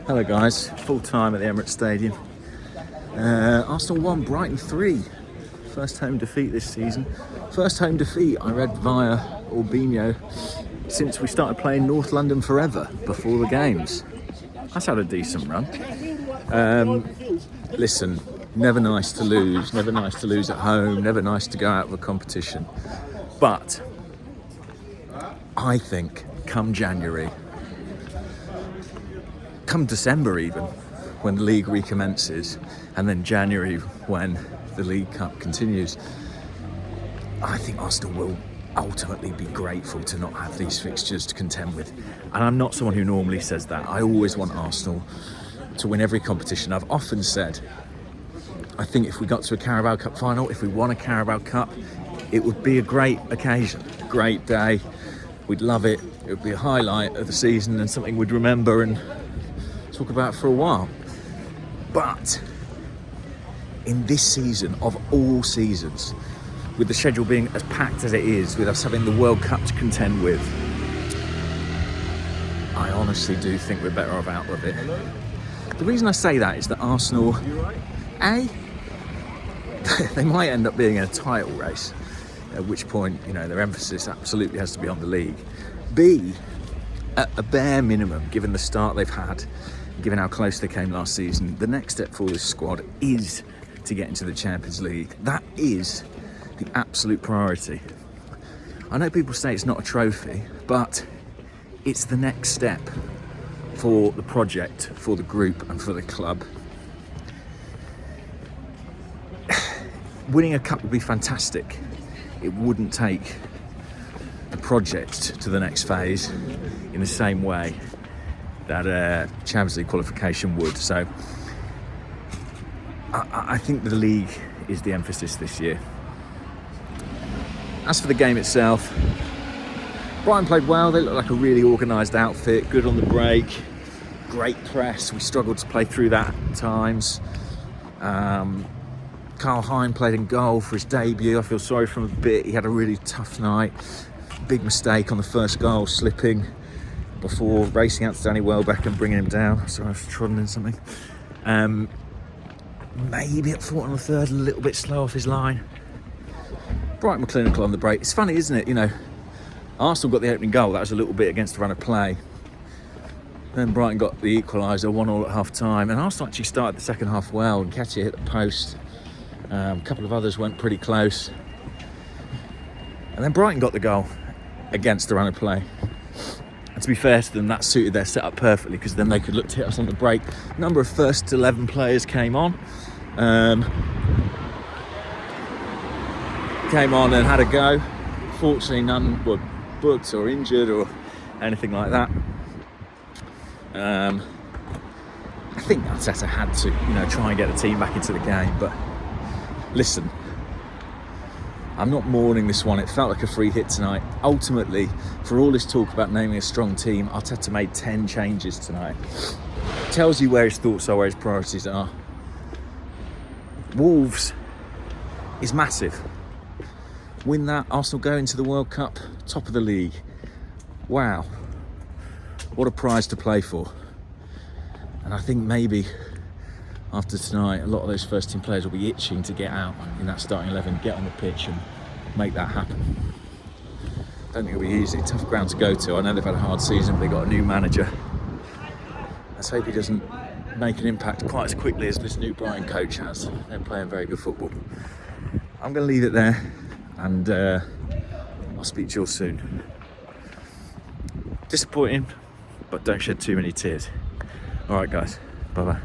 Hello guys, full time at the Emirates Stadium. Arsenal 1, Brighton 3. First home defeat this season. First home defeat, I read via Orbinho, since we started playing North London Forever before the games. That's had a decent run. Listen, never nice to lose at home, never nice to go out of a competition. But I think come January, come December even, when the league recommences, and then January when the League Cup continues, I think Arsenal will ultimately be grateful to not have these fixtures to contend with. And I'm not someone who normally says that. I always want Arsenal to win every competition. I've often said, I think if we got to a Carabao Cup final, if we won a Carabao Cup, it would be a great occasion, a great day. We'd love it. It would be a highlight of the season and something we'd remember and talk about for a while. But in this season, of all seasons, with the schedule being as packed as it is, with us having the World Cup to contend with, I honestly do think we're better off out of it. The reason I say that is that Arsenal, A, they might end up being in a title race, at which point, you know, their emphasis absolutely has to be on the league. B, at a bare minimum, given the start they've had, given how close they came last season, the next step for this squad is to get into the Champions League. That is the absolute priority. I know people say it's not a trophy, but it's the next step for the project, for the group and for the club. Winning a cup would be fantastic. It wouldn't take the project to the next phase in the same way that Champions League qualification would. So I think the league is the emphasis this year. As for the game itself, Brighton played well. They looked like a really organised outfit, good on the break, great press. We struggled to play through that at times. Karl Hein played in goal for his debut. I feel sorry for him a bit. He had a really tough night. Big mistake on the first goal, slipping before racing out to Danny Welbeck and bringing him down. Sorry, I've trodden in something. Maybe at thought on the third, a little bit slow off his line. Brighton were clinical on the break. It's funny, isn't it? You know, Arsenal got the opening goal. That was a little bit against the run of play. Then Brighton got the equaliser, 1-1 at half-time. And Arsenal actually started the second half well. And Nketiah hit the post. A couple of others went pretty close. And then Brighton got the goal against the run of play. And to be fair to them, that suited their setup perfectly, because then they could look to hit us on the break. A number of first 11 players came on. Came on and had a go. Fortunately, none were booked or injured or anything like that. I think Arteta had to, try and get the team back into the game. But listen, I'm not mourning this one. It felt like a free hit tonight. Ultimately, for all this talk about naming a strong team, Arteta made 10 changes tonight. Tells you where his thoughts are, where his priorities are. Wolves is massive. Win that, Arsenal go into the World Cup, top of the league. Wow. What a prize to play for. And I think maybe after tonight, a lot of those first team players will be itching to get out in that starting 11, get on the pitch and make that happen. Don't think it'll be easy, tough ground to go to. I know they've had a hard season, but they've got a new manager. Let's hope he doesn't make an impact quite as quickly as this new Brighton coach has. They're playing very good football. I'm going to leave it there, and I'll speak to you all soon. Disappointing, but don't shed too many tears. All right, guys. Bye-bye.